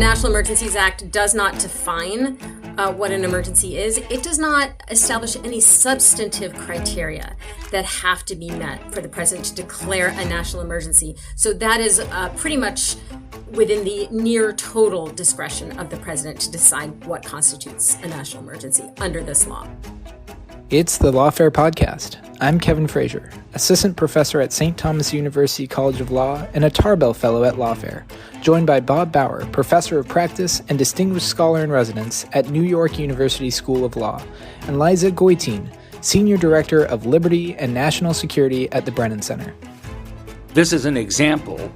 National Emergencies Act does not define what an emergency is. It does not establish any substantive criteria that have to be met for the president to declare a national emergency. So that is pretty much within the near total discretion of the president to decide what constitutes a national emergency under this law. It's the Lawfare podcast. I'm Kevin Frazier, assistant professor at St. Thomas University College of Law and a Tarbell Fellow at Lawfare, joined by Bob Bauer, professor of practice and distinguished scholar in residence at New York University School of Law, and Liza Goitein, senior director of liberty and national security at the Brennan Center. This is an example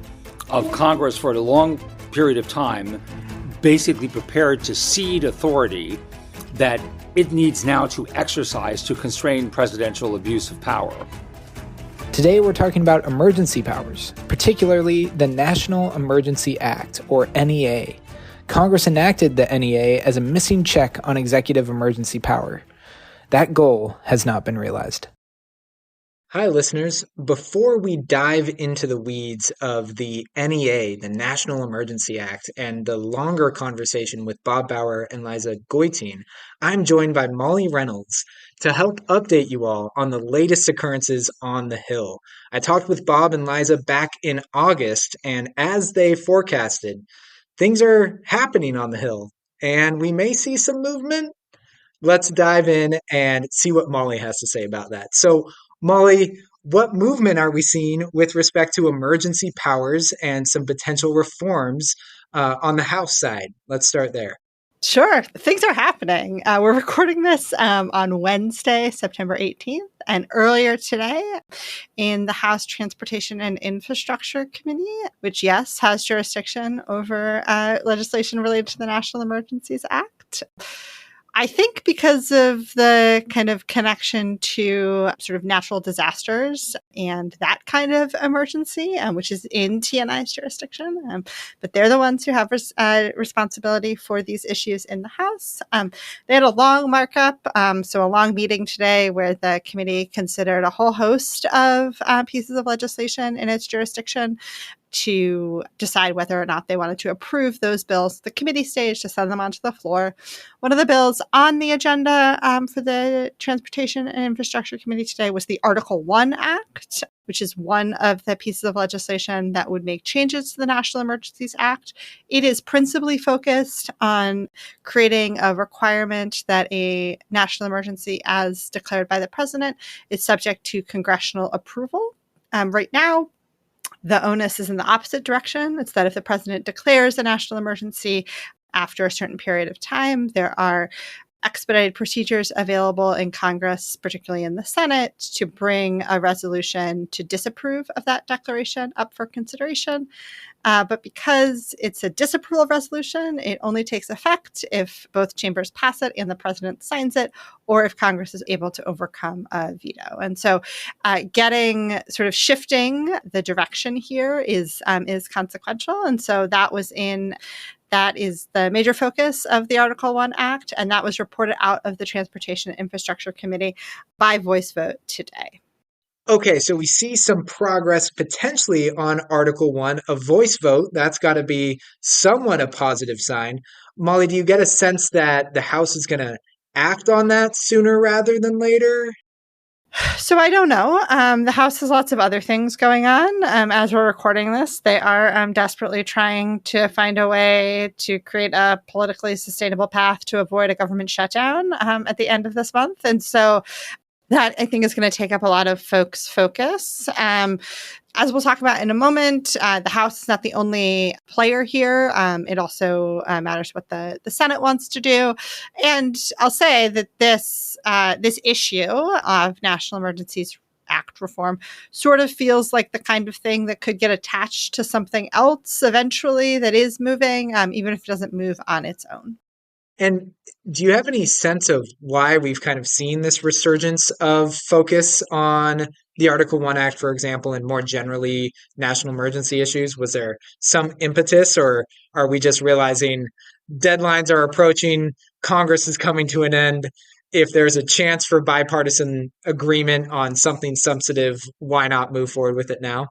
of Congress for a long period of time basically prepared to cede authority that it needs now to exercise to constrain presidential abuse of power. Today we're talking about emergency powers, particularly the National Emergency Act, or NEA. Congress enacted the NEA as a missing check on executive emergency power. That goal has not been realized. Hi, listeners. Before we dive into the weeds of the NEA, the National Emergency Act, and the longer conversation with Bob Bauer and Liza Goitein, I'm joined by Molly Reynolds to help update you all on the latest occurrences on the Hill. I talked with Bob and Liza back in August, and as they forecasted, things are happening on the Hill, and we may see some movement. Let's dive in and see what Molly has to say about that. So, Molly, what movement are we seeing with respect to emergency powers and some potential reforms on the House side? Let's start there. Sure. Things are happening. We're recording this on Wednesday, September 18th. And earlier today in the House Transportation and Infrastructure Committee, which, yes, has jurisdiction over legislation related to the National Emergencies Act. I think because of the kind of connection to sort of natural disasters and that kind of emergency, which is in TNI's jurisdiction, but they're the ones who have responsibility for these issues in the House. They had a long markup, so a long meeting today where the committee considered a whole host of pieces of legislation in its jurisdiction to decide whether or not they wanted to approve those bills at the committee stage to send them onto the floor. One of the bills on the agenda for the Transportation and Infrastructure Committee today was the Article 1 Act, which is one of the pieces of legislation that would make changes to the National Emergencies Act. It is principally focused on creating a requirement that a national emergency, as declared by the president, is subject to congressional approval. Right now, the onus is in the opposite direction. It's that if the president declares a national emergency after a certain period of time, there are expedited procedures available in Congress, particularly in the Senate, to bring a resolution to disapprove of that declaration up for consideration. But because it's a disapproval resolution, it only takes effect if both chambers pass it and the president signs it, or if Congress is able to overcome a veto. And so shifting the direction here is consequential. And so that is the major focus of the Article 1 Act, and that was reported out of the Transportation and Infrastructure Committee by voice vote today. Okay, so we see some progress potentially on Article 1, a voice vote. That's got to be somewhat a positive sign. Molly, do you get a sense that the House is going to act on that sooner rather than later? So I don't know. The House has lots of other things going on. As we're recording this, they are desperately trying to find a way to create a politically sustainable path to avoid a government shutdown at the end of this month. And so that, I think, is going to take up a lot of folks' focus. As we'll talk about in a moment, the House is not the only player here. It also matters what the Senate wants to do. And I'll say that this issue of National Emergencies Act reform sort of feels like the kind of thing that could get attached to something else eventually that is moving, even if it doesn't move on its own. And do you have any sense of why we've kind of seen this resurgence of focus on the Article 1 Act, for example, and more generally national emergency issues? Was there some impetus, or are we just realizing deadlines are approaching, Congress is coming to an end? If there's a chance for bipartisan agreement on something substantive, why not move forward with it now?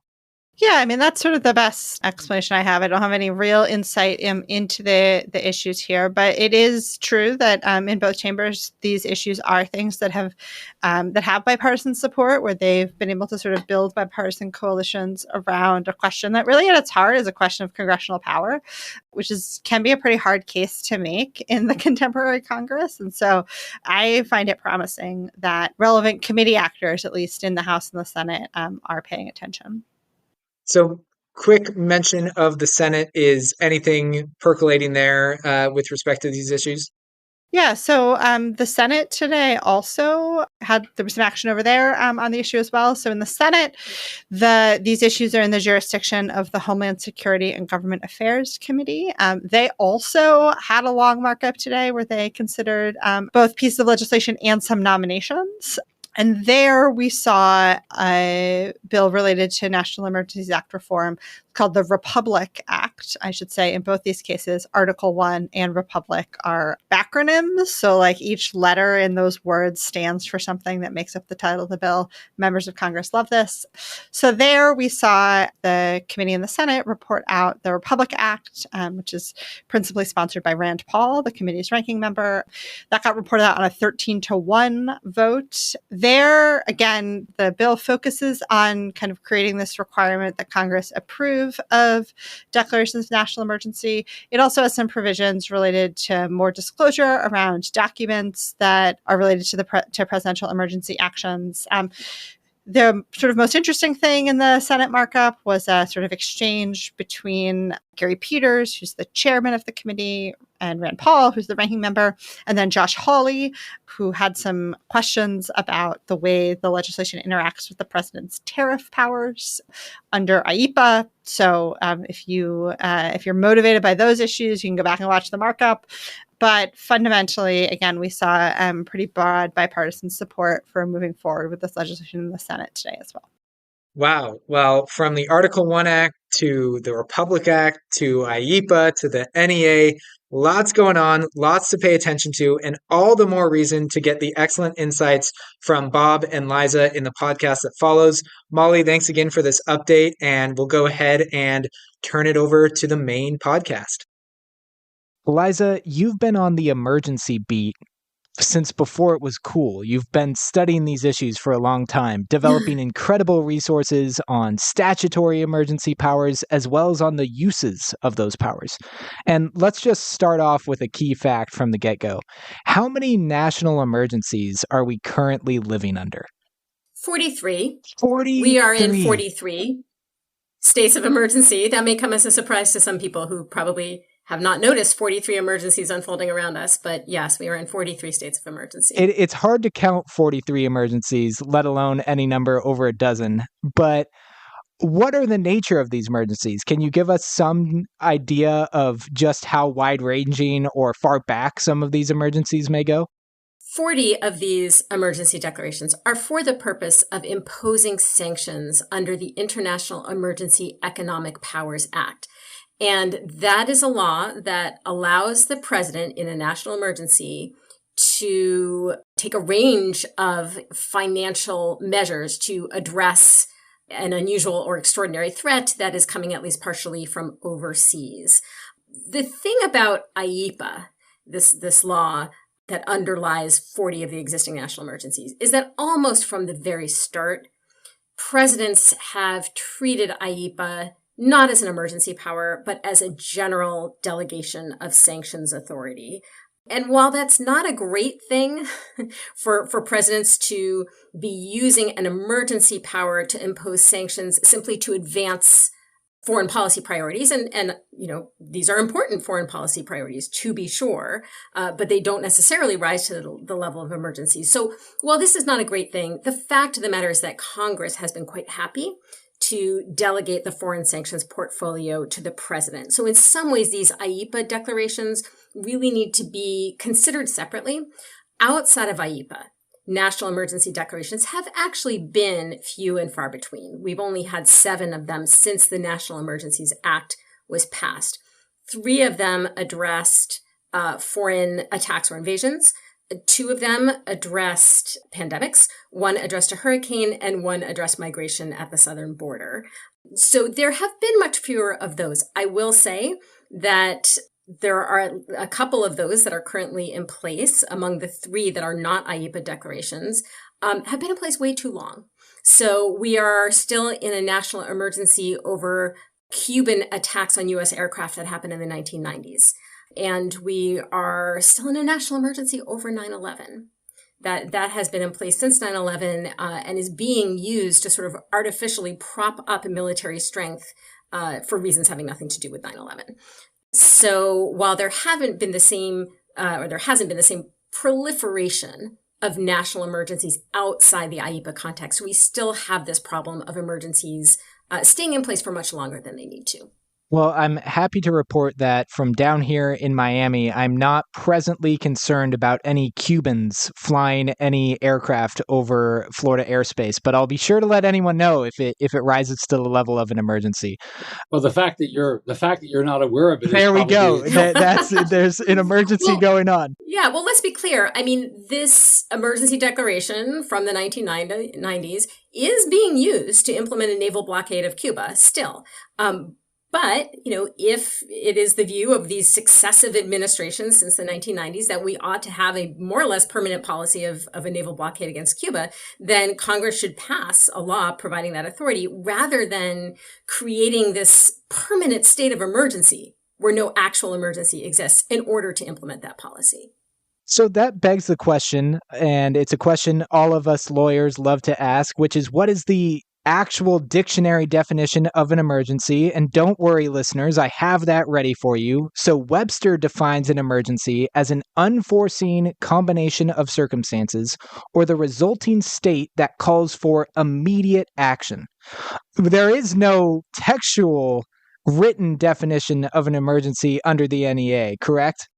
Yeah, I mean, that's sort of the best explanation I have. I don't have any real insight into the issues here, but it is true that in both chambers, these issues are things that have bipartisan support, where they've been able to sort of build bipartisan coalitions around a question that really at its heart is a question of congressional power, which can be a pretty hard case to make in the contemporary Congress. And so I find it promising that relevant committee actors, at least in the House and the Senate, are paying attention. So, quick mention of the Senate. Is anything percolating there with respect to these issues? Yeah, so the Senate today also there was some action over there on the issue as well. So in the Senate, these issues are in the jurisdiction of the Homeland Security and Government Affairs Committee. They also had a long markup today where they considered both pieces of legislation and some nominations. And there we saw a bill related to National Emergencies Act reform called the Republic Act. I should say in both these cases, Article 1 and Republic are acronyms. So like each letter in those words stands for something that makes up the title of the bill. Members of Congress love this. So there we saw the committee in the Senate report out the Republic Act, which is principally sponsored by Rand Paul, the committee's ranking member. That got reported out on a 13-1 vote. There, again, the bill focuses on kind of creating this requirement that Congress approve of declarations of national emergency. It also has some provisions related to more disclosure around documents that are related to presidential emergency actions. The sort of most interesting thing in the Senate markup was a sort of exchange between Gary Peters, who's the chairman of the committee, and Rand Paul, who's the ranking member, and then Josh Hawley, who had some questions about the way the legislation interacts with the president's tariff powers under IEEPA. So if you're motivated by those issues, you can go back and watch the markup. But fundamentally, again, we saw pretty broad bipartisan support for moving forward with this legislation in the Senate today as well. Wow. Well, from the Article 1 Act to the Republic Act to IEEPA to the NEA, lots going on, lots to pay attention to, and all the more reason to get the excellent insights from Bob and Liza in the podcast that follows. Molly, thanks again for this update, and we'll go ahead and turn it over to the main podcast. Liza, you've been on the emergency beat since before it was cool. You've been studying these issues for a long time, developing incredible resources on statutory emergency powers as well as on the uses of those powers. And let's just start off with a key fact from the get-go. How many national emergencies are we currently living under? 43. 43. We are in 43 states of emergency. That may come as a surprise to some people who probably have not noticed 43 emergencies unfolding around us. But yes, we are in 43 states of emergency. It's hard to count 43 emergencies, let alone any number over a dozen. But what are the nature of these emergencies? Can you give us some idea of just how wide-ranging or far back some of these emergencies may go? 40 of these emergency declarations are for the purpose of imposing sanctions under the International Emergency Economic Powers Act. And that is a law that allows the president in a national emergency to take a range of financial measures to address an unusual or extraordinary threat that is coming at least partially from overseas. The thing about IEEPA, this law that underlies 40 of the existing national emergencies, is that almost from the very start, presidents have treated IEEPA not as an emergency power, but as a general delegation of sanctions authority. And while that's not a great thing for presidents to be using an emergency power to impose sanctions simply to advance foreign policy priorities, and these are important foreign policy priorities to be sure, but they don't necessarily rise to the level of emergency. So while this is not a great thing, the fact of the matter is that Congress has been quite happy to delegate the foreign sanctions portfolio to the president. So in some ways, these IEEPA declarations really need to be considered separately. Outside of IEEPA, national emergency declarations have actually been few and far between. We've only had 7 of them since the National Emergencies Act was passed. 3 of them addressed foreign attacks or invasions. 2 of them addressed pandemics. 1 addressed a hurricane, and 1 addressed migration at the southern border. So there have been much fewer of those. I will say that there are a couple of those that are currently in place among the three that are not IEPA declarations, have been in place way too long. So we are still in a national emergency over Cuban attacks on U.S. aircraft that happened in the 1990s. And we are still in a national emergency over 9/11. That has been in place since 9/11 and is being used to sort of artificially prop up military strength for reasons having nothing to do with 9/11. So while there hasn't been the same proliferation of national emergencies outside the IEPA context, we still have this problem of emergencies staying in place for much longer than they need to. Well, I'm happy to report that from down here in Miami, I'm not presently concerned about any Cubans flying any aircraft over Florida airspace, but I'll be sure to let anyone know if it rises to the level of an emergency. Well, the fact that you're not aware of it. There we go. There's an emergency going on. Yeah. Well, let's be clear. I mean, this emergency declaration from the 1990s is being used to implement a naval blockade of Cuba still. But, if it is the view of these successive administrations since the 1990s that we ought to have a more or less permanent policy of a naval blockade against Cuba, then Congress should pass a law providing that authority rather than creating this permanent state of emergency where no actual emergency exists in order to implement that policy. So that begs the question, and it's a question all of us lawyers love to ask, which is, what is the actual dictionary definition of an emergency? And don't worry, listeners, I have that ready for you. So Webster defines an emergency as an unforeseen combination of circumstances or the resulting state that calls for immediate action. There is no textual written definition of an emergency under the NEA, correct?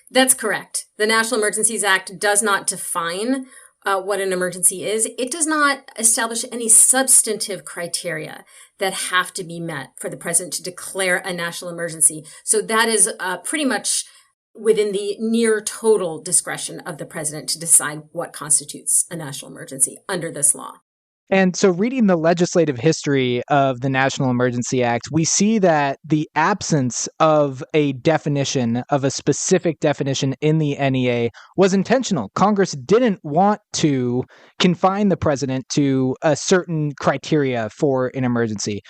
That's correct. The National Emergencies Act does not define what an emergency is. It does not establish any substantive criteria that have to be met for the president to declare a national emergency. So that is pretty much within the near total discretion of the president to decide what constitutes a national emergency under this law. And so reading the legislative history of the National Emergency Act, we see that the absence of a definition, of a specific definition in the NEA was intentional. Congress didn't want to confine the president to a certain criteria for an emergency.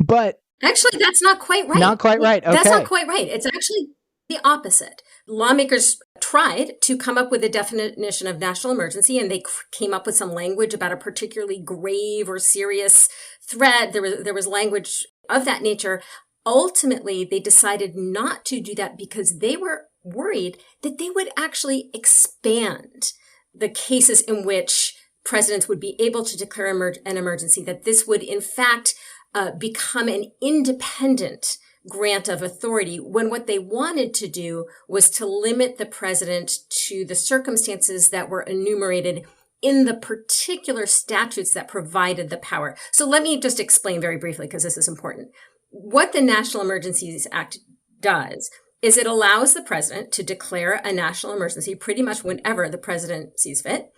But actually, that's not quite right. Not quite right. Okay. That's not quite right. It's actually the opposite. Lawmakers tried to come up with a definition of national emergency, and they came up with some language about a particularly grave or serious threat. There was language of that nature. Ultimately, they decided not to do that because they were worried that they would actually expand the cases in which presidents would be able to declare an emergency, that this would, in fact, become an independent grant of authority, when what they wanted to do was to limit the president to the circumstances that were enumerated in the particular statutes that provided the power. So let me just explain very briefly, because this is important. What the National Emergencies Act does is it allows the president to declare a national emergency pretty much whenever the president sees fit.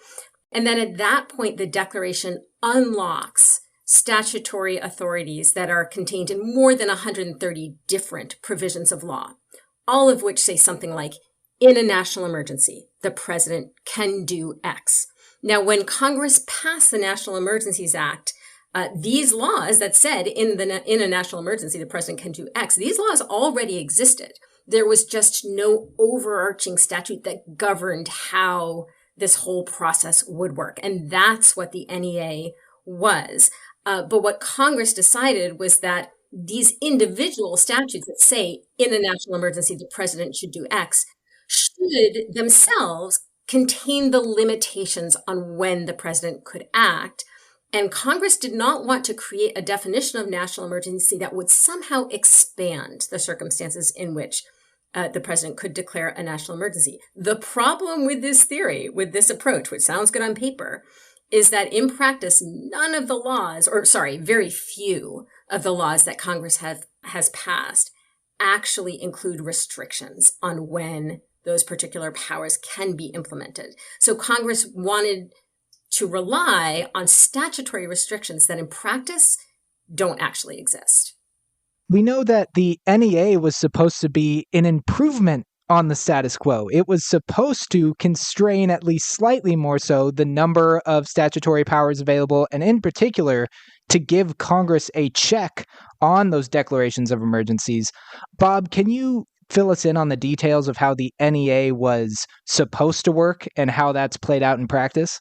And then at that point, the declaration unlocks statutory authorities that are contained in more than 130 different provisions of law, all of which say something like, in a national emergency, the president can do X. Now, when Congress passed the National Emergencies Act, these laws that said in a national emergency, the president can do X, these laws already existed. There was just no overarching statute that governed how this whole process would work. And that's what the NEA was. But what Congress decided was that these individual statutes that say in a national emergency, the president should do X, should themselves contain the limitations on when the president could act. And Congress did not want to create a definition of national emergency that would somehow expand the circumstances in which the president could declare a national emergency. The problem with this theory, with this approach, which sounds good on paper, is that in practice, very few of the laws that Congress has passed actually include restrictions on when those particular powers can be implemented. So Congress wanted to rely on statutory restrictions that in practice don't actually exist. We know that the NEA was supposed to be an improvement on the status quo. It was supposed to constrain, at least slightly more so, the number of statutory powers available, and in particular, to give Congress a check on those declarations of emergencies. Bob, can you fill us in on the details of how the NEA was supposed to work and how that's played out in practice?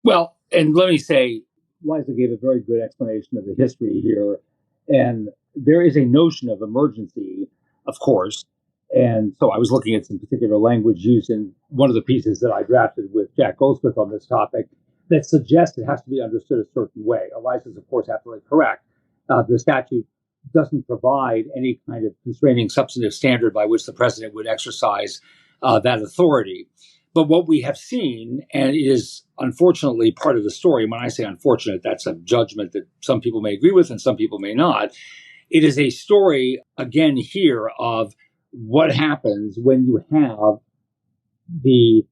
Well, and let me say, Liza gave a very good explanation of the history here. And there is a notion of emergency, of course. And so I was looking at some particular language used in one of the pieces that I drafted with Jack Goldsmith on this topic that suggests it has to be understood a certain way. Liza is, of course, absolutely correct. The statute doesn't provide any kind of constraining substantive standard by which the president would exercise that authority. But what we have seen, and it is unfortunately part of the story, and when I say unfortunate, that's a judgment that some people may agree with and some people may not. It is a story, again, here of what happens when you have the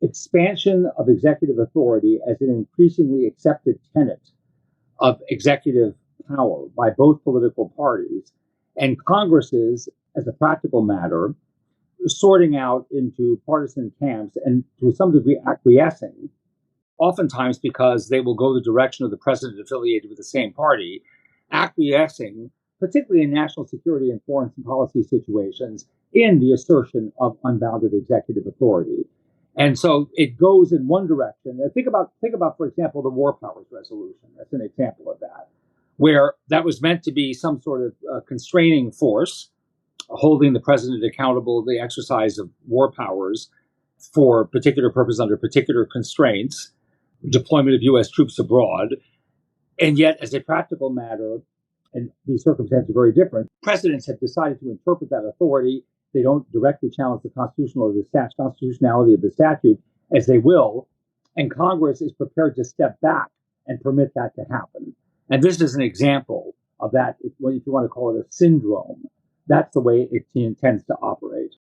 expansion of executive authority as an increasingly accepted tenet of executive power by both political parties, and Congresses, as a practical matter, sorting out into partisan camps and to some degree acquiescing, oftentimes because they will go the direction of the president affiliated with the same party, acquiescing, particularly in national security and foreign policy situations, in the assertion of unbounded executive authority. And so it goes in one direction. Think about, for example, the War Powers Resolution. That's an example of that, where that was meant to be some sort of constraining force, holding the president accountable to the exercise of war powers for particular purpose under particular constraints, deployment of U.S. troops abroad. And yet, as a practical matter, and these circumstances are very different, presidents have decided to interpret that authority. They don't directly challenge the constitutionality of the statute as they will, and Congress is prepared to step back and permit that to happen. And this is an example of that, if you want to call it a syndrome. That's the way it tends to operate.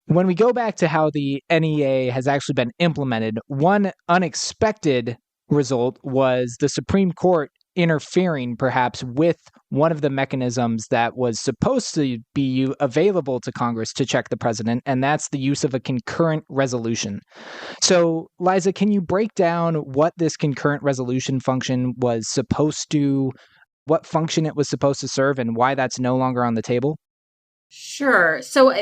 When we go back to how the NEA has actually been implemented, one unexpected result was the Supreme Court interfering perhaps with one of the mechanisms that was supposed to be available to Congress to check the president, and that's the use of a concurrent resolution. So, Liza, can you break down what this concurrent resolution function was supposed to, what function it was supposed to serve, and why that's no longer on the table? Sure. So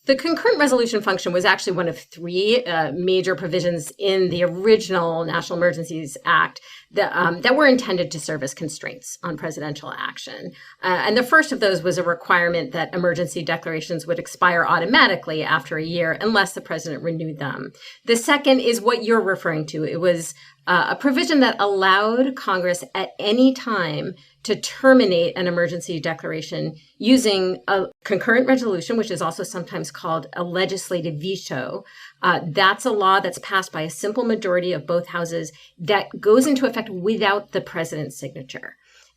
the concurrent resolution function was actually one of three major provisions in the original National Emergencies Act that were intended to serve as constraints on presidential action. And the first of those was a requirement that emergency declarations would expire automatically after a year unless the president renewed them. The second is what you're referring to. It was a provision that allowed Congress at any time to terminate an emergency declaration using a concurrent resolution, which is also sometimes called a legislative veto. That's a law that's passed by a simple majority of both houses that goes into effect without the president's signature.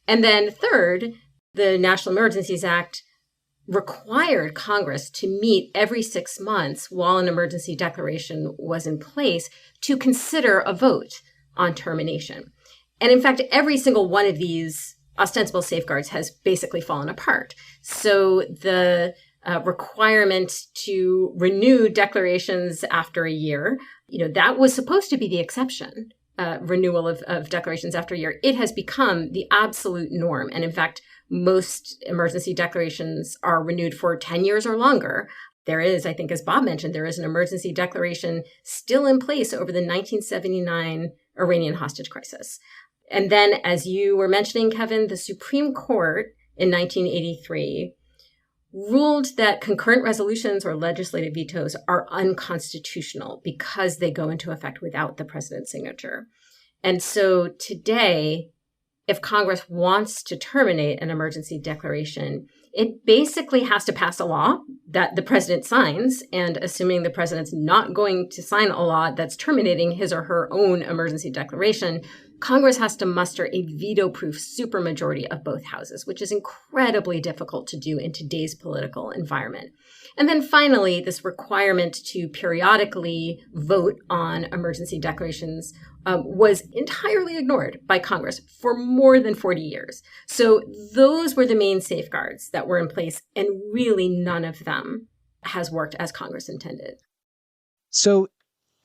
And then third, the National Emergencies Act required Congress to meet every 6 months while an emergency declaration was in place to consider a vote on termination. And in fact, every single one of these ostensible safeguards has basically fallen apart. So the requirement to renew declarations after a year, that was supposed to be the exception, renewal of declarations after a year. It has become the absolute norm. And in fact, most emergency declarations are renewed for 10 years or longer. There is, I think, as Bob mentioned, there is an emergency declaration still in place over the 1979 Iranian hostage crisis. And then, as you were mentioning, Kevin, the Supreme Court in 1983 ruled that concurrent resolutions or legislative vetoes are unconstitutional because they go into effect without the president's signature. And so today, if Congress wants to terminate an emergency declaration, it basically has to pass a law that the president signs. And assuming the president's not going to sign a law that's terminating his or her own emergency declaration, Congress has to muster a veto-proof supermajority of both houses, which is incredibly difficult to do in today's political environment. And then finally, this requirement to periodically vote on emergency declarations was entirely ignored by Congress for more than 40 years. So those were the main safeguards that were in place, and really none of them has worked as Congress intended. So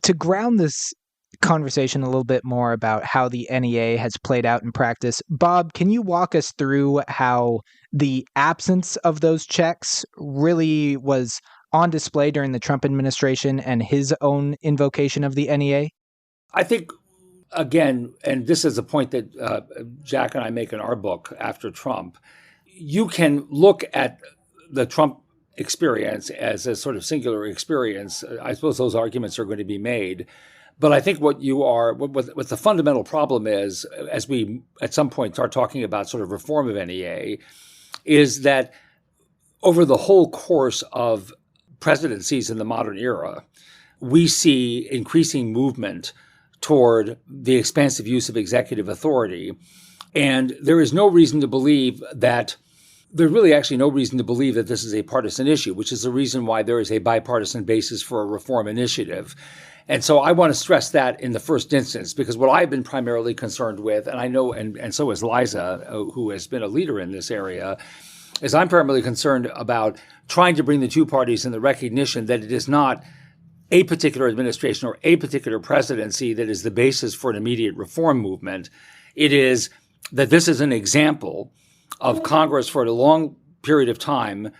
to ground this conversation a little bit more about how the NEA has played out in practice, Bob, can you walk us through how the absence of those checks really was on display during the Trump administration and his own invocation of the NEA? I think, again, and this is a point that Jack and I make in our book after Trump, you can look at the Trump experience as a sort of singular experience. I suppose those arguments are going to be made. But I think what the fundamental problem is, as we at some point start talking about sort of reform of NEA, is that over the whole course of presidencies in the modern era, we see increasing movement toward the expansive use of executive authority. And there is no reason to believe that there's really actually no reason to believe that this is a partisan issue, which is the reason why there is a bipartisan basis for a reform initiative. And so I want to stress that in the first instance, because what I've been primarily concerned with, and I know, and so is Liza, who has been a leader in this area, is I'm primarily concerned about trying to bring the two parties in the recognition that it is not a particular administration or a particular presidency that is the basis for an immediate reform movement. It is that this is an example of Congress for a long period of time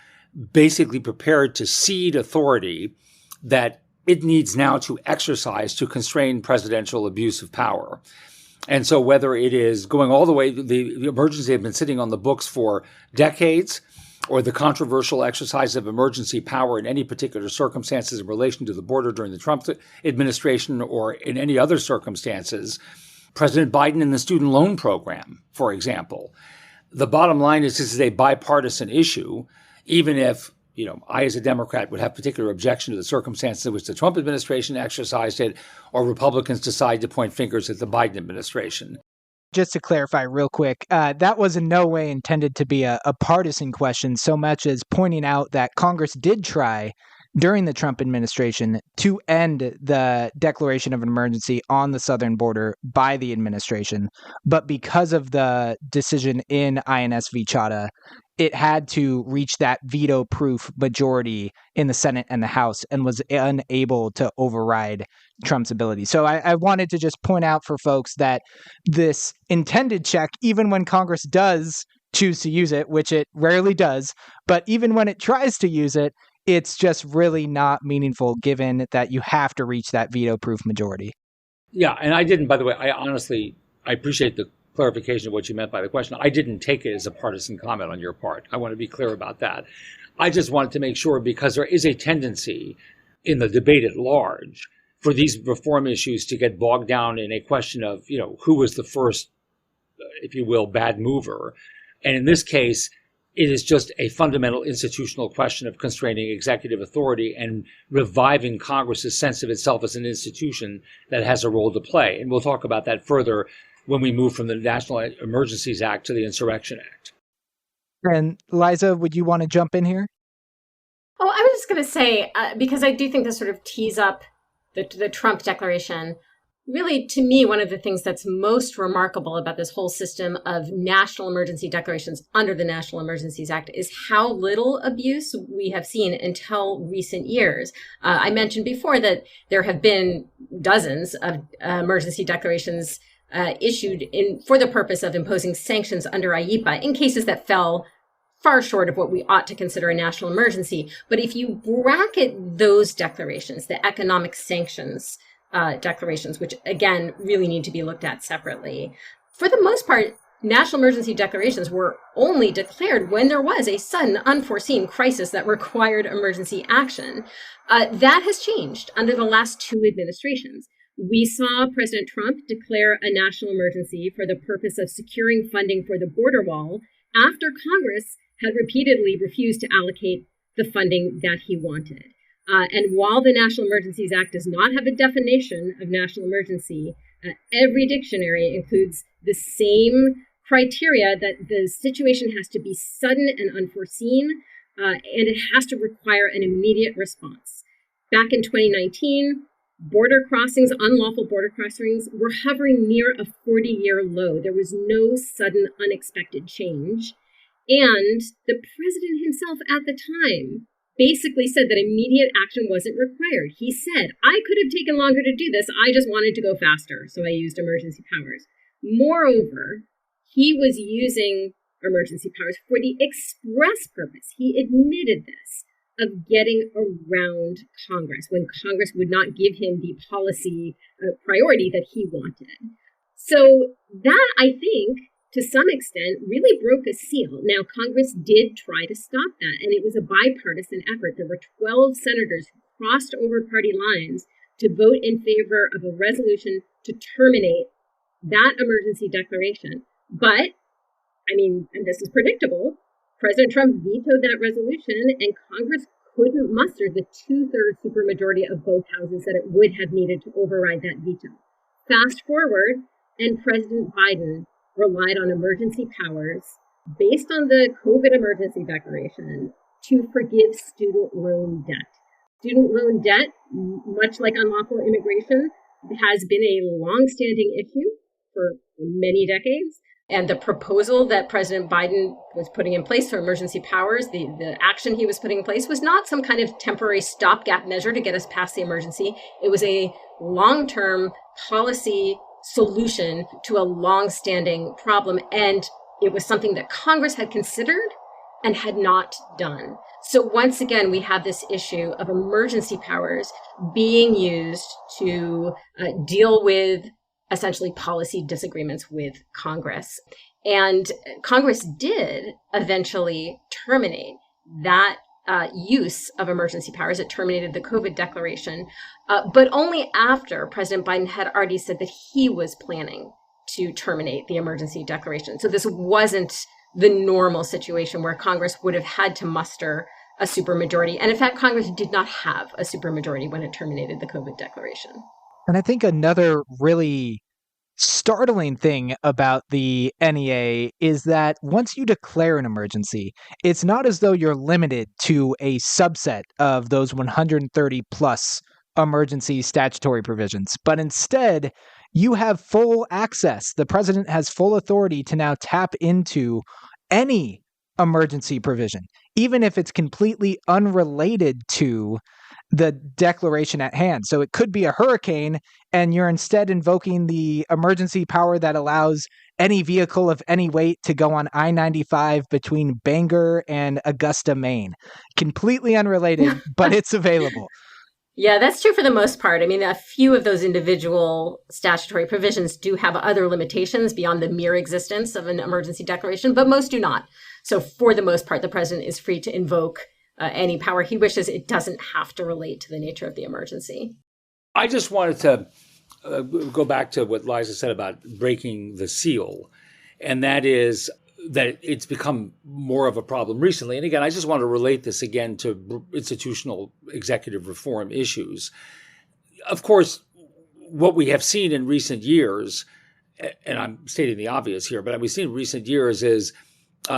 basically prepared to cede authority that it needs now to exercise to constrain presidential abuse of power. And so whether it is going all the way, the emergency have been sitting on the books for decades, or the controversial exercise of emergency power in any particular circumstances in relation to the border during the Trump administration or in any other circumstances, President Biden in the student loan program, for example. The bottom line is this is a bipartisan issue, even if I, as a Democrat, would have particular objection to the circumstances in which the Trump administration exercised it, or Republicans decide to point fingers at the Biden administration. Just to clarify real quick, that was in no way intended to be a partisan question so much as pointing out that Congress did try during the Trump administration to end the declaration of an emergency on the southern border by the administration. But because of the decision in INS v. Chadha, it had to reach that veto-proof majority in the Senate and the House and was unable to override Trump's ability. So I wanted to just point out for folks that this intended check, even when Congress does choose to use it, which it rarely does, but even when it tries to use it, it's just really not meaningful given that you have to reach that veto-proof majority. Yeah, and I didn't, by the way, I appreciate the clarification of what you meant by the question. I didn't take it as a partisan comment on your part. I want to be clear about that. I just wanted to make sure, because there is a tendency in the debate at large for these reform issues to get bogged down in a question of, who was the first, if you will, bad mover. And in this case, it is just a fundamental institutional question of constraining executive authority and reviving Congress's sense of itself as an institution that has a role to play. And we'll talk about that further when we move from the National Emergencies Act to the Insurrection Act. And Liza, would you want to jump in here? Oh, I was just going to say, because I do think this sort of tees up the Trump declaration. Really, to me, one of the things that's most remarkable about this whole system of national emergency declarations under the National Emergencies Act is how little abuse we have seen until recent years. I mentioned before that there have been dozens of emergency declarations issued for the purpose of imposing sanctions under IEEPA in cases that fell far short of what we ought to consider a national emergency. But if you bracket those declarations, the economic sanctions declarations, which again really need to be looked at separately, for the most part, national emergency declarations were only declared when there was a sudden, unforeseen crisis that required emergency action. That has changed under the last two administrations. We saw President Trump declare a national emergency for the purpose of securing funding for the border wall after Congress had repeatedly refused to allocate the funding that he wanted. And while the National Emergencies Act does not have a definition of national emergency, every dictionary includes the same criteria that the situation has to be sudden and unforeseen, and it has to require an immediate response. Back in 2019, Border crossings, unlawful border crossings, were hovering near a 40-year low. There was no sudden, unexpected change. And the president himself at the time basically said that immediate action wasn't required. He said, I could have taken longer to do this. I just wanted to go faster, so I used emergency powers. Moreover, he was using emergency powers for the express purpose, he admitted this, of getting around Congress when Congress would not give him the policy priority that he wanted. So that, I think, to some extent, really broke a seal. Now, Congress did try to stop that, and it was a bipartisan effort. There were 12 senators who crossed over party lines to vote in favor of a resolution to terminate that emergency declaration. But, I mean, and this is predictable, President Trump vetoed that resolution, and Congress couldn't muster the 2/3 supermajority of both houses that it would have needed to override that veto. Fast forward, and President Biden relied on emergency powers based on the COVID emergency declaration to forgive student loan debt. Student loan debt, much like unlawful immigration, has been a longstanding issue for many decades. And the proposal that President Biden was putting in place for emergency powers, the action he was putting in place, was not some kind of temporary stopgap measure to get us past the emergency. It was a long-term policy solution to a long-standing problem. And it was something that Congress had considered and had not done. So once again, we have this issue of emergency powers being used to deal with essentially policy disagreements with Congress. And Congress did eventually terminate that use of emergency powers. It terminated the COVID declaration, but only after President Biden had already said that he was planning to terminate the emergency declaration. So this wasn't the normal situation where Congress would have had to muster a supermajority. And in fact, Congress did not have a supermajority when it terminated the COVID declaration. And I think another really startling thing about the NEA is that once you declare an emergency, it's not as though you're limited to a subset of those 130 plus emergency statutory provisions, but instead you have full access. The president has full authority to now tap into any emergency provision, even if it's completely unrelated to the declaration at hand. So it could be a hurricane, and you're instead invoking the emergency power that allows any vehicle of any weight to go on I-95 between Bangor and Augusta, Maine. Completely unrelated, but it's available. Yeah, that's true for the most part. I mean, a few of those individual statutory provisions do have other limitations beyond the mere existence of an emergency declaration, but most do not. So for the most part, the president is free to invoke any power he wishes. It doesn't have to relate to the nature of the emergency. I just wanted to go back to what Liza said about breaking the seal, and that is that it's become more of a problem recently. And again, I just want to relate this again to institutional executive reform issues. Of course, what we have seen in recent years, and I'm stating the obvious here, but we've seen in recent years is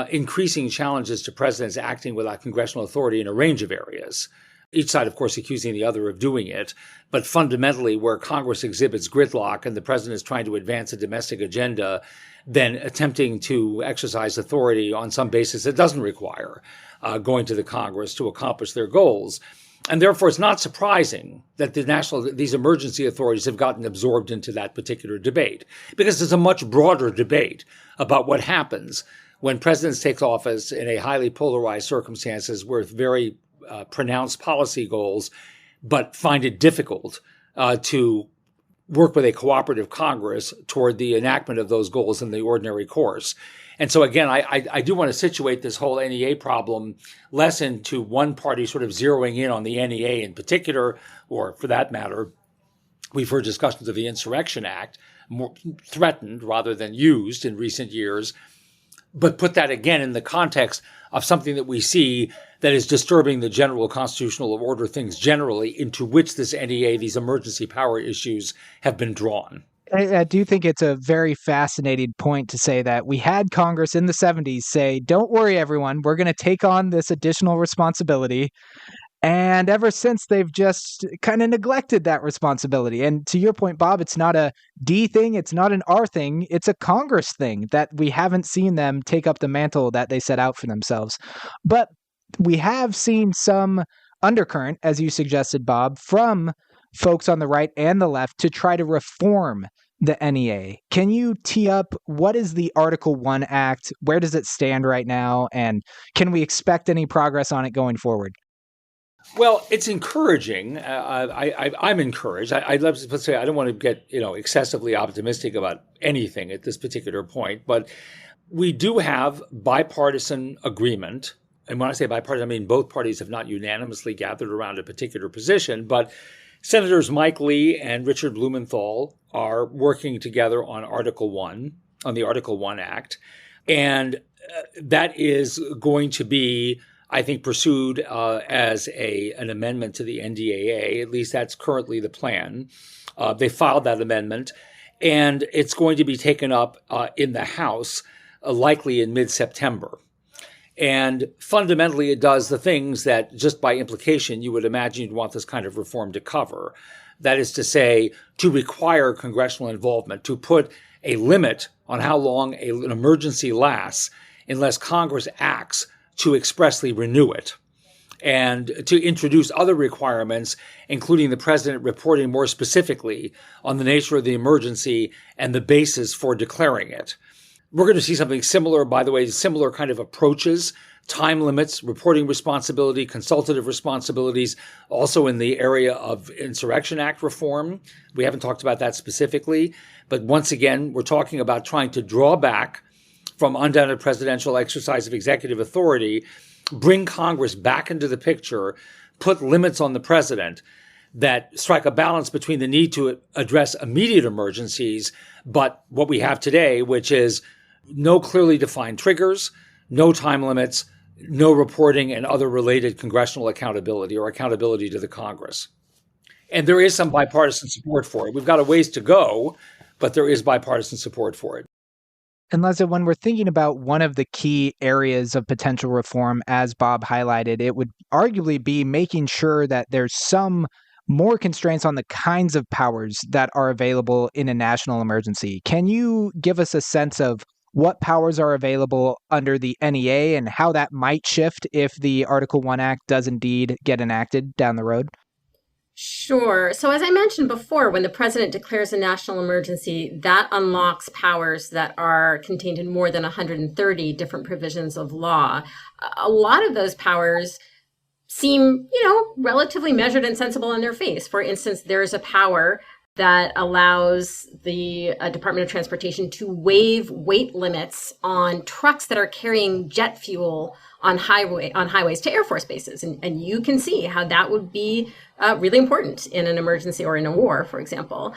increasing challenges to presidents acting without congressional authority in a range of areas. Each side, of course, accusing the other of doing it. But fundamentally, where Congress exhibits gridlock and the president is trying to advance a domestic agenda, then attempting to exercise authority on some basis that doesn't require going to the Congress to accomplish their goals. And therefore, it's not surprising that these emergency authorities have gotten absorbed into that particular debate, because there's a much broader debate about what happens when presidents take office in a highly polarized circumstances with very pronounced policy goals, but find it difficult to work with a cooperative Congress toward the enactment of those goals in the ordinary course. And so, again, I do want to situate this whole NEA problem less into one party sort of zeroing in on the NEA in particular, or for that matter, we've heard discussions of the Insurrection Act, more threatened rather than used in recent years, but put that again in the context of something that we see that is disturbing the general constitutional order, things generally, into which this NEA, these emergency power issues, have been drawn. I do think it's a very fascinating point to say that we had Congress in the 70s say, don't worry, everyone, we're going to take on this additional responsibility. And ever since, they've just kind of neglected that responsibility. And to your point, Bob, it's not a D thing. It's not an R thing. It's a Congress thing that we haven't seen them take up the mantle that they set out for themselves. But we have seen some undercurrent, as you suggested, Bob, from folks on the right and the left to try to reform the NEA. Can you tee up what is the Article 1 Act? Where does it stand right now? And can we expect any progress on it going forward? Well, it's encouraging. I'm encouraged. Let's say I don't want to get excessively optimistic about anything at this particular point, but we do have bipartisan agreement. And when I say bipartisan, I mean both parties have not unanimously gathered around a particular position, but Senators Mike Lee and Richard Blumenthal are working together on Article 1, on the Article 1 Act. And that is going to be, I think, pursued as an amendment to the NDAA. At least that's currently the plan. They filed that amendment, and it's going to be taken up in the House, likely in mid-September. And fundamentally, it does the things that, just by implication, you would imagine you'd want this kind of reform to cover. That is to say, to require congressional involvement, to put a limit on how long an emergency lasts unless Congress acts to expressly renew it, and to introduce other requirements, including the president reporting more specifically on the nature of the emergency and the basis for declaring it. We're going to see something similar, by the way, similar kind of approaches, time limits, reporting responsibility, consultative responsibilities, also in the area of Insurrection Act reform. We haven't talked about that specifically, but once again, we're talking about trying to draw back from undoubted presidential exercise of executive authority, bring Congress back into the picture, put limits on the president that strike a balance between the need to address immediate emergencies, but what we have today, which is no clearly defined triggers, no time limits, no reporting and other related congressional accountability or accountability to the Congress. And there is some bipartisan support for it. We've got a ways to go, but there is bipartisan support for it. And Liza, when we're thinking about one of the key areas of potential reform, as Bob highlighted, it would arguably be making sure that there's some more constraints on the kinds of powers that are available in a national emergency. Can you give us a sense of what powers are available under the NEA and how that might shift if the Article 1 Act does indeed get enacted down the road? Sure. So as I mentioned before, when the president declares a national emergency, that unlocks powers that are contained in more than 130 different provisions of law. A lot of those powers seem, relatively measured and sensible in their face. For instance, there's a power that allows the Department of Transportation to waive weight limits on trucks that are carrying jet fuel on highways to Air Force bases. And you can see how that would be really important in an emergency or in a war, for example.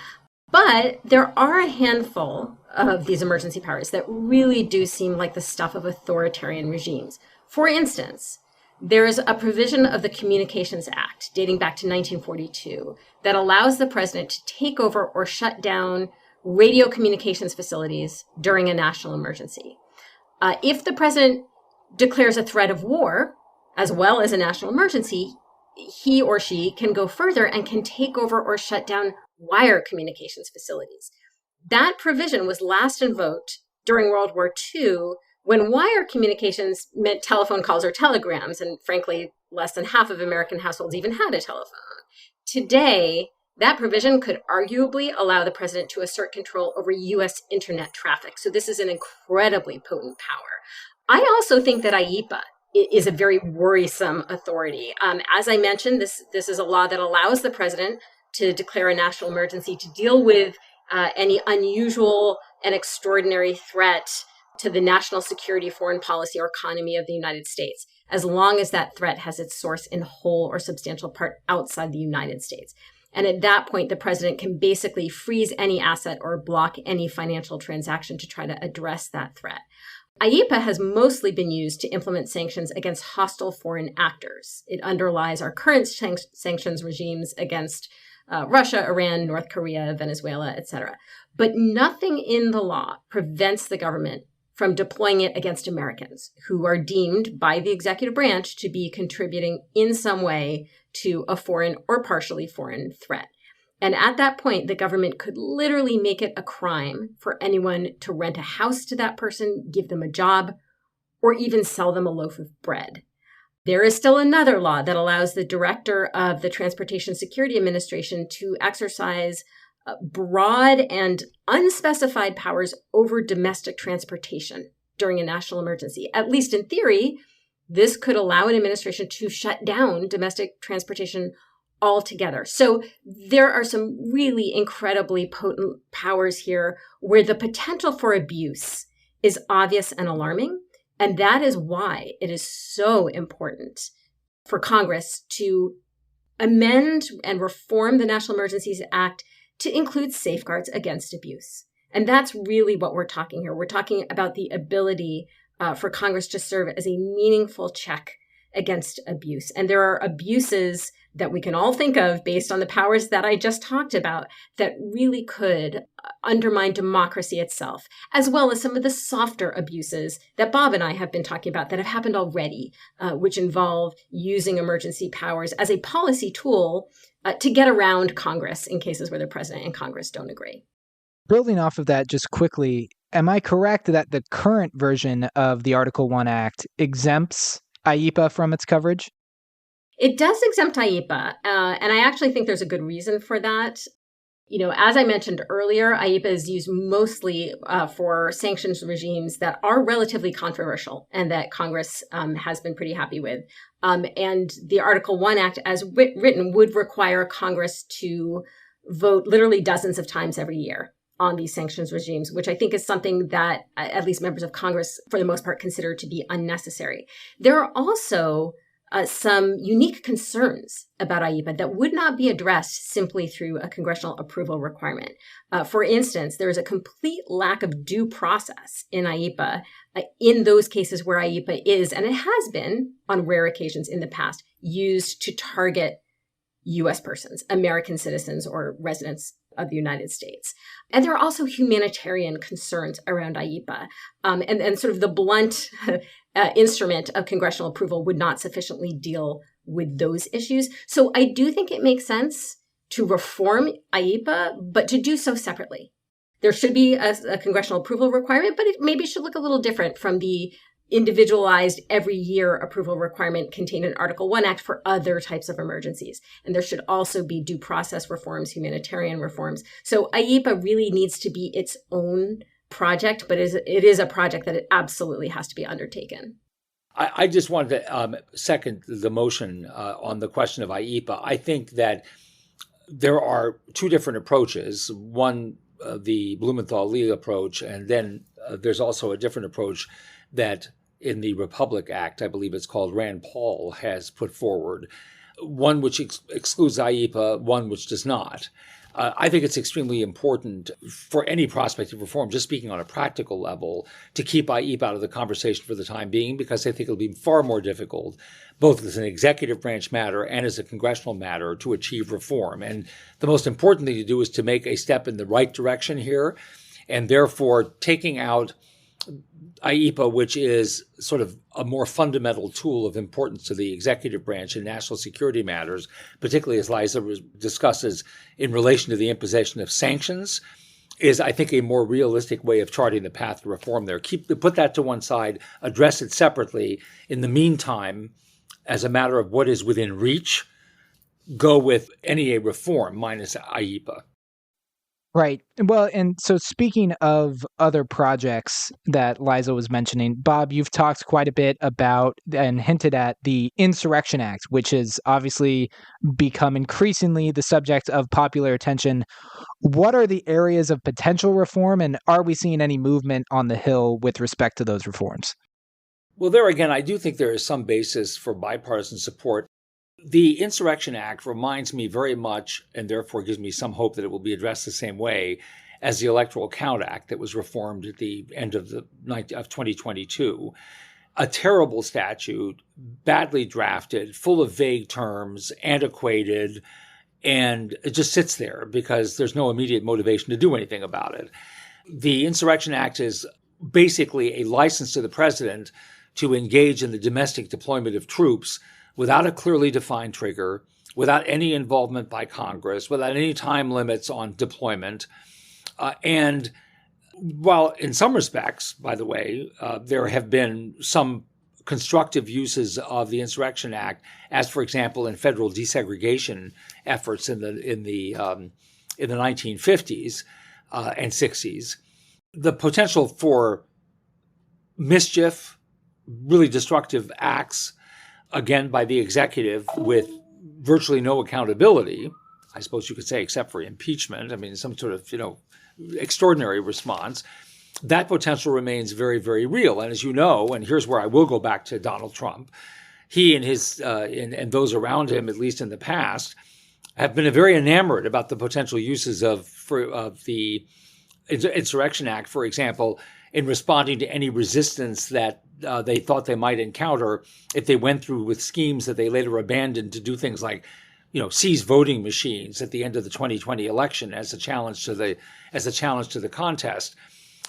But there are a handful of these emergency powers that really do seem like the stuff of authoritarian regimes. For instance, there is a provision of the Communications Act dating back to 1942 that allows the president to take over or shut down radio communications facilities during a national emergency. If the president declares a threat of war, as well as a national emergency, he or she can go further and can take over or shut down wire communications facilities. That provision was last invoked during World War II, when wire communications meant telephone calls or telegrams, and frankly, less than half of American households even had a telephone. Today, that provision could arguably allow the president to assert control over U.S. internet traffic. So this is an incredibly potent power. I also think that IEPA is a very worrisome authority. As I mentioned, this is a law that allows the president to declare a national emergency to deal with any unusual and extraordinary threat to the national security, foreign policy, or economy of the United States, as long as that threat has its source in whole or substantial part outside the United States. And at that point, the president can basically freeze any asset or block any financial transaction to try to address that threat. IEPA has mostly been used to implement sanctions against hostile foreign actors. It underlies our current sanctions regimes against Russia, Iran, North Korea, Venezuela, etc. But nothing in the law prevents the government from deploying it against Americans who are deemed by the executive branch to be contributing in some way to a foreign or partially foreign threat. And at that point, the government could literally make it a crime for anyone to rent a house to that person, give them a job, or even sell them a loaf of bread. There is still another law that allows the director of the Transportation Security Administration to exercise broad and unspecified powers over domestic transportation during a national emergency. At least in theory, this could allow an administration to shut down domestic transportation altogether. So there are some really incredibly potent powers here where the potential for abuse is obvious and alarming. And that is why it is so important for Congress to amend and reform the National Emergencies Act to include safeguards against abuse. And that's really what we're talking here. We're talking about the ability for Congress to serve as a meaningful check against abuse. And there are abuses that we can all think of based on the powers that I just talked about that really could undermine democracy itself, as well as some of the softer abuses that Bob and I have been talking about that have happened already, which involve using emergency powers as a policy tool to get around Congress in cases where the president and Congress don't agree. Building off of that, just quickly, am I correct that the current version of the Article 1 Act exempts IEPA from its coverage? It does exempt IEPA, and I actually think there's a good reason for that. You know, as I mentioned earlier, IEPA is used mostly for sanctions regimes that are relatively controversial and that Congress has been pretty happy with. And the Article 1 Act, as written, would require Congress to vote literally dozens of times every year on these sanctions regimes, which I think is something that at least members of Congress, for the most part, consider to be unnecessary. There are also some unique concerns about IEPA that would not be addressed simply through a congressional approval requirement. For instance, there is a complete lack of due process in IEPA in those cases where IEPA is, and it has been on rare occasions in the past, used to target U.S. persons, American citizens or residents of the United States. And there are also humanitarian concerns around IEPA. And sort of the blunt instrument of congressional approval would not sufficiently deal with those issues. So I do think it makes sense to reform IEPA, but to do so separately. There should be a congressional approval requirement, but it maybe should look a little different from the individualized every year approval requirement contained in Article 1 Act for other types of emergencies. And there should also be due process reforms, humanitarian reforms. So IEPA really needs to be its own project, but it is a project that it absolutely has to be undertaken. I just wanted to second the motion on the question of IEPA. I think that there are two different approaches. One, the Blumenthal-Lee approach, and then there's also a different approach that in the Republic Act, I believe it's called, Rand Paul has put forward, one which excludes IEPA, one which does not. I think it's extremely important for any prospective reform, just speaking on a practical level, to keep IEPA out of the conversation for the time being, because I think it'll be far more difficult, both as an executive branch matter and as a congressional matter, to achieve reform. And the most important thing to do is to make a step in the right direction here, and therefore taking out IEPA, which is sort of a more fundamental tool of importance to the executive branch in national security matters, particularly as Liza discusses in relation to the imposition of sanctions, is, I think, a more realistic way of charting the path to reform there. Put that to one side, address it separately. In the meantime, as a matter of what is within reach, go with NEA reform minus IEPA. Right. Well, and so speaking of other projects that Liza was mentioning, Bob, you've talked quite a bit about and hinted at the Insurrection Act, which has obviously become increasingly the subject of popular attention. What are the areas of potential reform, and are we seeing any movement on the Hill with respect to those reforms? Well, there again, I do think there is some basis for bipartisan support. The Insurrection Act reminds me very much, and therefore gives me some hope that it will be addressed the same way as the Electoral Count Act that was reformed at the end of 2022. A terrible statute, badly drafted, full of vague terms, antiquated, and it just sits there because there's no immediate motivation to do anything about it. The Insurrection Act is basically a license to the president to engage in the domestic deployment of troops without a clearly defined trigger, without any involvement by Congress, without any time limits on deployment. And while in some respects, by the way, there have been some constructive uses of the Insurrection Act, as for example in federal desegregation efforts in the 1950s and 60s, the potential for mischief, really destructive acts, again by the executive with virtually no accountability, I suppose you could say, except for impeachment. I mean, some sort of extraordinary response. That potential remains very, very real. And as you know, and here's where I will go back to Donald Trump, he and his and those around him, at least in the past, have been very enamored about the potential uses of the Insurrection Act, for example, in responding to any resistance that they thought they might encounter if they went through with schemes that they later abandoned to do things like, seize voting machines at the end of the 2020 election as a challenge to the contest.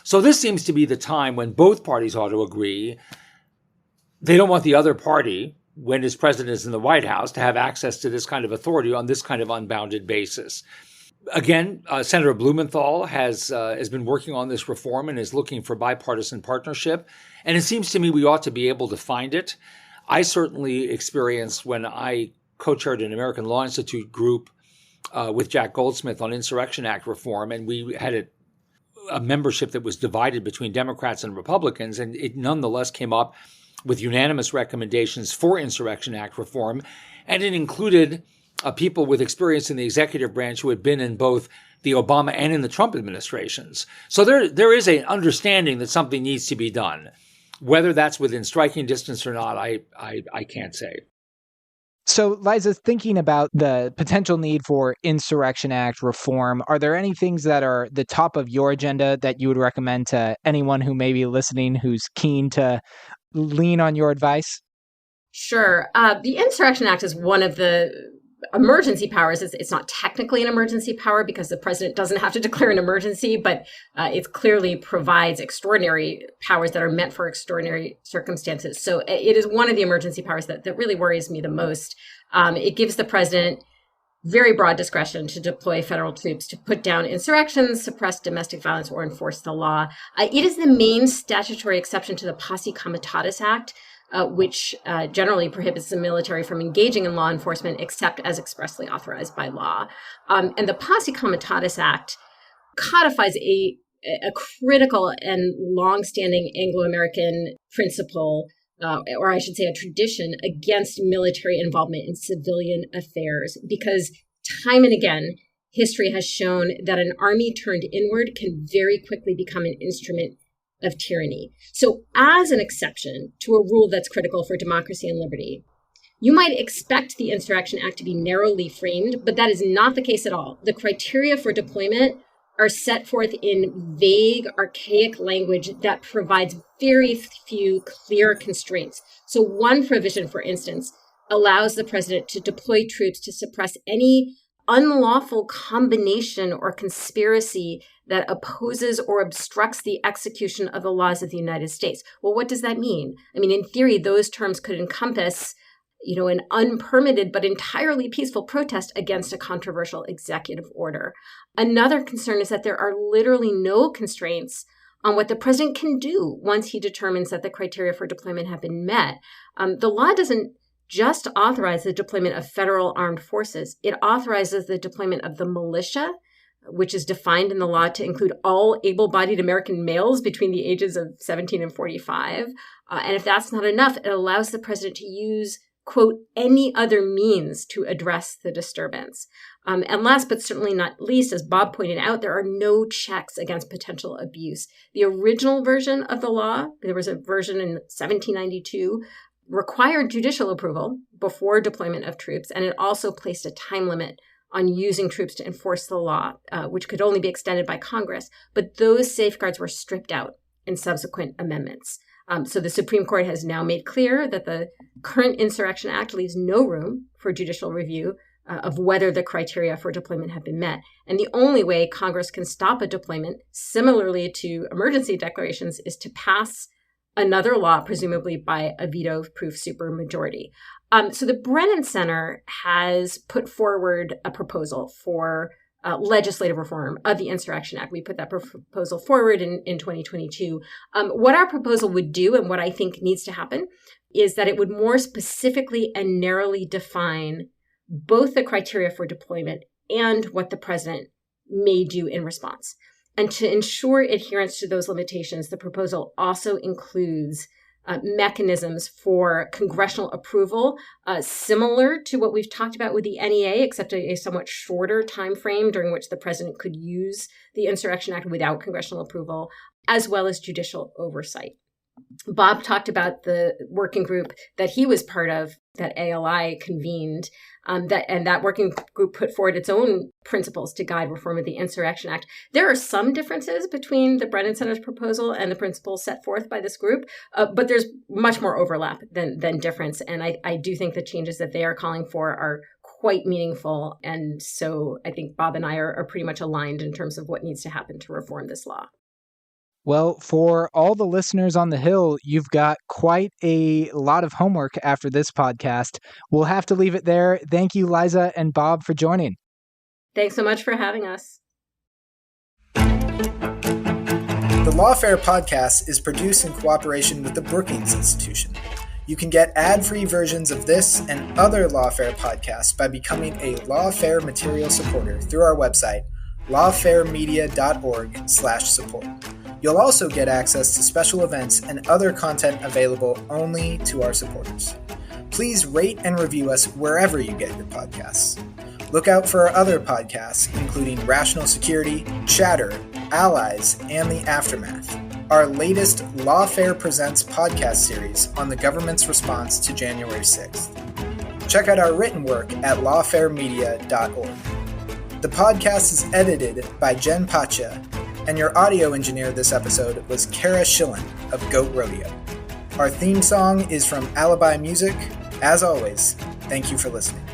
So this seems to be the time when both parties ought to agree they don't want the other party, when his president is in the White House, to have access to this kind of authority on this kind of unbounded basis. Again, Senator Blumenthal has been working on this reform and is looking for bipartisan partnership. And it seems to me we ought to be able to find it. I certainly experienced when I co-chaired an American Law Institute group with Jack Goldsmith on Insurrection Act reform, and we had a membership that was divided between Democrats and Republicans, and it nonetheless came up with unanimous recommendations for Insurrection Act reform, and it included people with experience in the executive branch who had been in both the Obama and in the Trump administrations. So there is an understanding that something needs to be done. Whether that's within striking distance or not, I can't say. So, Liza, thinking about the potential need for Insurrection Act reform, are there any things that are the top of your agenda that you would recommend to anyone who may be listening who's keen to lean on your advice? Sure. The Insurrection Act is one of the emergency powers. It's not technically an emergency power because the president doesn't have to declare an emergency, but it clearly provides extraordinary powers that are meant for extraordinary circumstances. So it is one of the emergency powers that really worries me the most. It gives the president very broad discretion to deploy federal troops to put down insurrections, suppress domestic violence, or enforce the law. It is the main statutory exception to the Posse Comitatus Act, which generally prohibits the military from engaging in law enforcement except as expressly authorized by law. And the Posse Comitatus Act codifies a critical and longstanding Anglo-American principle, or I should say a tradition, against military involvement in civilian affairs, because time and again, history has shown that an army turned inward can very quickly become an instrument of tyranny. So as an exception to a rule that's critical for democracy and liberty, you might expect the Insurrection Act to be narrowly framed, but that is not the case at all. The criteria for deployment are set forth in vague, archaic language that provides very few clear constraints. So one provision, for instance, allows the president to deploy troops to suppress any unlawful combination or conspiracy that opposes or obstructs the execution of the laws of the United States. Well, what does that mean? I mean, in theory, those terms could encompass, an unpermitted but entirely peaceful protest against a controversial executive order. Another concern is that there are literally no constraints on what the president can do once he determines that the criteria for deployment have been met. The law doesn't just authorize the deployment of federal armed forces. It authorizes the deployment of the militia, which is defined in the law to include all able-bodied American males between the ages of 17 and 45. And if that's not enough, it allows the president to use, quote, any other means to address the disturbance. And last but certainly not least, as Bob pointed out, there are no checks against potential abuse. The original version of the law, there was a version in 1792, required judicial approval before deployment of troops, and it also placed a time limit on using troops to enforce the law, which could only be extended by Congress. But those safeguards were stripped out in subsequent amendments. So the Supreme Court has now made clear that the current Insurrection Act leaves no room for judicial review of whether the criteria for deployment have been met. And the only way Congress can stop a deployment, similarly to emergency declarations, is to pass another law, presumably by a veto-proof supermajority. So the Brennan Center has put forward a proposal for legislative reform of the Insurrection Act. We put that proposal forward in 2022. What our proposal would do, and what I think needs to happen, is that it would more specifically and narrowly define both the criteria for deployment and what the president may do in response. And to ensure adherence to those limitations, the proposal also includes mechanisms for congressional approval, similar to what we've talked about with the NEA, except a somewhat shorter time frame during which the president could use the Insurrection Act without congressional approval, as well as judicial oversight. Bob talked about the working group that he was part of, that ALI convened, that working group put forward its own principles to guide reform of the Insurrection Act. There are some differences between the Brennan Center's proposal and the principles set forth by this group, but there's much more overlap than difference. And I do think the changes that they are calling for are quite meaningful. And so I think Bob and I are pretty much aligned in terms of what needs to happen to reform this law. Well, for all the listeners on the Hill, you've got quite a lot of homework after this podcast. We'll have to leave it there. Thank you, Liza and Bob, for joining. Thanks so much for having us. The Lawfare podcast is produced in cooperation with the Brookings Institution. You can get ad-free versions of this and other Lawfare podcasts by becoming a Lawfare material supporter through our website, lawfaremedia.org/support. You'll also get access to special events and other content available only to our supporters. Please rate and review us wherever you get your podcasts. Look out for our other podcasts, including Rational Security, Chatter, Allies, and The Aftermath, our latest Lawfare Presents podcast series on the government's response to January 6th. Check out our written work at lawfaremedia.org. The podcast is edited by Jen Pacha, and your audio engineer this episode was Kara Schillen of Goat Rodeo. Our theme song is from Alibi Music. As always, thank you for listening.